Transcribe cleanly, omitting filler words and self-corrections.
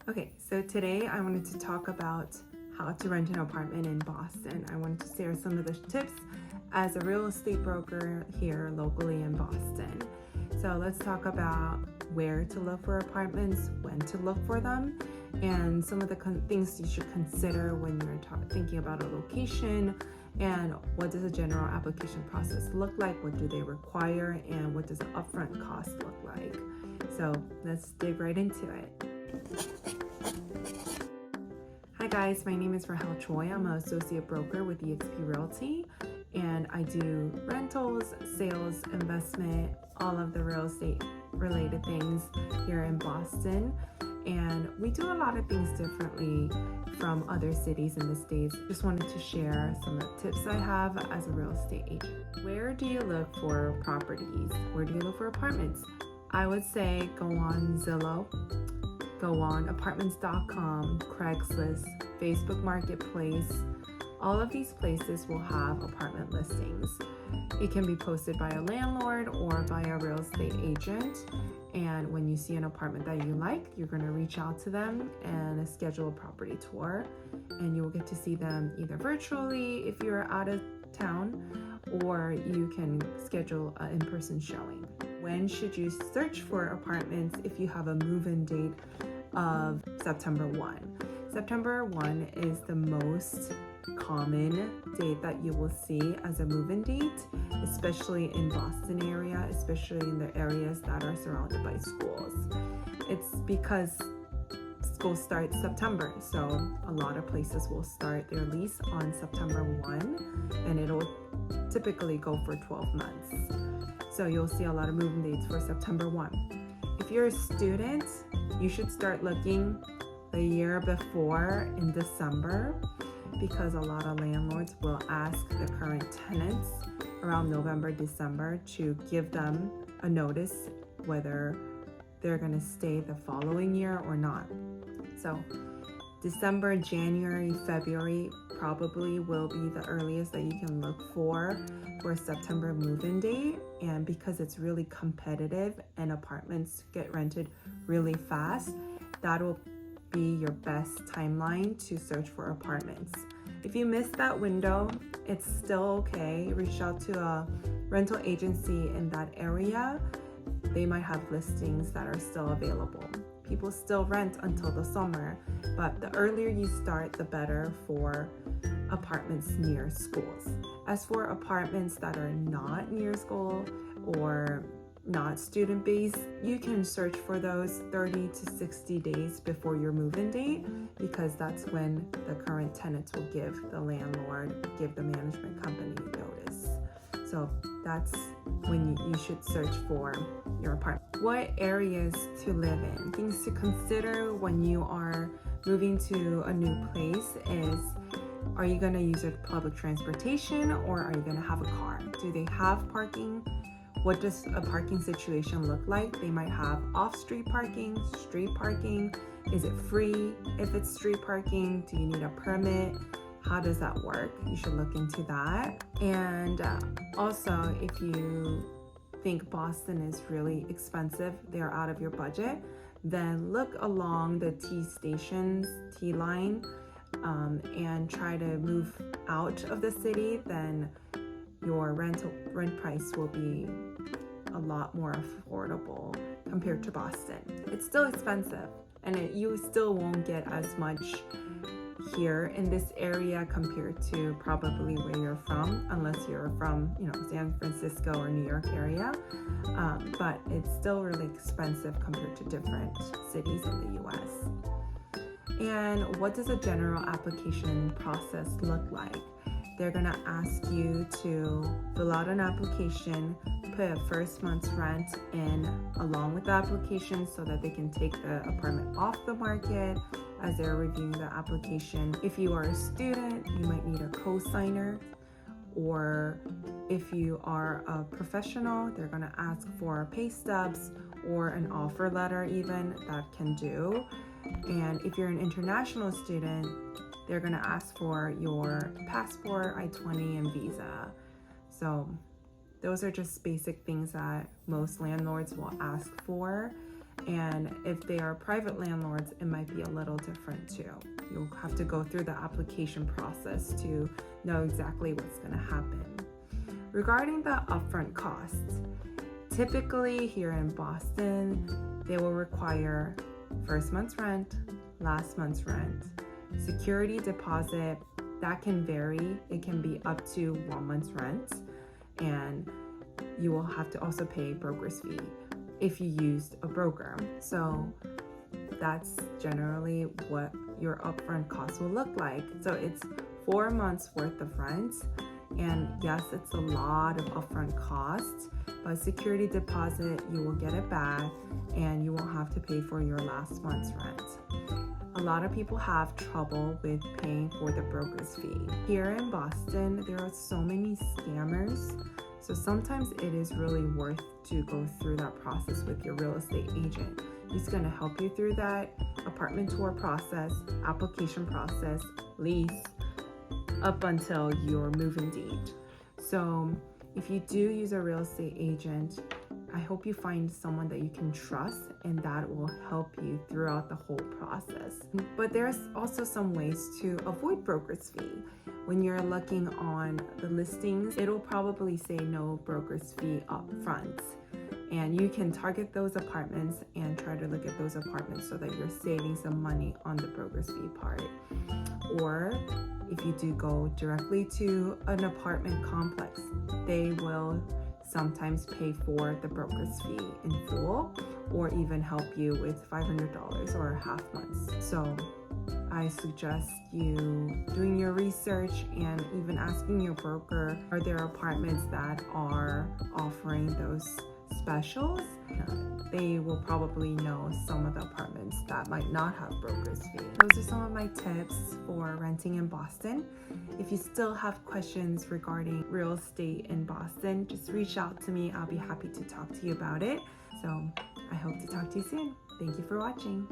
Okay, so today I wanted to talk about how to rent an apartment in Boston. I wanted to share some of the tips as a real estate broker here locally in Boston. So let's talk about where to look for apartments, when to look for them, and some of the things you should consider when you're thinking about a location, and what does a general application process look like, what do they require, and what does the upfront cost look like. So let's dig right into it. Hi guys, my name is Rahel Choi. I'm an associate broker with eXp Realty, and I do rentals, sales, investment, all of the real estate related things here in Boston. And we do a lot of things differently from other cities in the States. Just wanted to share some of the tips I have as a real estate agent. Where do you look for properties? Where do you look for apartments? I would say go on Zillow, go on apartments.com, Craigslist, Facebook Marketplace. All of these places will have apartment listings. It can be posted by a landlord or by a real estate agent. And when you see an apartment that you like, you're going to reach out to them and schedule a property tour. And you will get to see them either virtually if you're out of town, or you can schedule an in-person showing. When should you search for apartments if you have a move-in date of September 1? September 1 is the most common date that you will see as a move-in date, especially in Boston area, especially in the areas that are surrounded by schools. It's because school starts September, so a lot of places will start their lease on September 1, and it'll typically go for 12 months. So you'll see a lot of move-in dates for September 1. If you're a student, you should start looking the year before in December, because a lot of landlords will ask the current tenants around November, December to give them a notice whether they're going to stay the following year or not. So December, January, February probably will be the earliest that you can look for a September move-in date. And because it's really competitive and apartments get rented really fast, that'll be your best timeline to search for apartments. If you miss that window, it's still okay. Reach out to a rental agency in that area. They might have listings that are still available. People still rent until the summer, but the earlier you start, the better for apartments near schools. As for apartments that are not near school or not student-based, you can search for those 30 to 60 days before your move-in date, because that's when the current tenants will give the landlord, give the management company notice. So that's when you should search for your apartment. What areas to live in? Things to consider when you are moving to a new place is, are you going to use a public transportation, or are you going to have a car? Do they have parking? What does a parking situation look like? They might have off-street parking, street parking. Is it free if it's street parking? Do you need a permit? How does that work? You should look into that. And also, if you think Boston is really expensive, they're out of your budget, then look along the T stations, T line, and try to move out of the city. Then your rent price will be a lot more affordable compared to Boston. It's still expensive, and you still won't get as much here in this area compared to probably where you're from, unless you're from, San Francisco or New York area. But it's still really expensive compared to different cities in the US. And what does a general application process look like? They're gonna ask you to fill out an application, put a first month's rent in along with the application so that they can take the apartment off the market as they're reviewing the application. If you are a student, you might need a co-signer, or if you are a professional, they're gonna ask for pay stubs or an offer letter even, that can do. And if you're an international student, they're gonna ask for your passport, I-20, and visa. So those are just basic things that most landlords will ask for. And if they are private landlords, it might be a little different too. You'll have to go through the application process to know exactly what's going to happen. Regarding the upfront costs, typically here in Boston, they will require first month's rent, last month's rent, security deposit. That can vary. It can be up to 1 month's rent, and you will have to also pay broker's fee if you used a broker. So that's generally what your upfront costs will look like. So it's 4 months worth of rent, and yes, it's a lot of upfront costs, but security deposit, you will get it back and you won't have to pay for your last month's rent. A lot of people have trouble with paying for the broker's fee. Here in Boston, there are so many scammers, so sometimes it is really worth to go through that process with your real estate agent. He's going to help you through that apartment tour process, application process, lease, up until your move-in deed. So if you do use a real estate agent, I hope you find someone that you can trust and that will help you throughout the whole process. But there's also some ways to avoid broker's fee. When you're looking on the listings, it'll probably say no broker's fee up front. And you can target those apartments and try to look at those apartments so that you're saving some money on the broker's fee part. Or if you do go directly to an apartment complex, they will sometimes pay for the broker's fee in full, or even help you with $500 or a half months. So I suggest you doing your research and even asking your broker, are there apartments that are offering those specials? They will probably know some of the apartments that might not have broker's fee. Those are some of my tips for renting in Boston. If you still have questions regarding real estate in Boston, just reach out to me. I'll be happy to talk to you about it. So I hope to talk to you soon. Thank you for watching.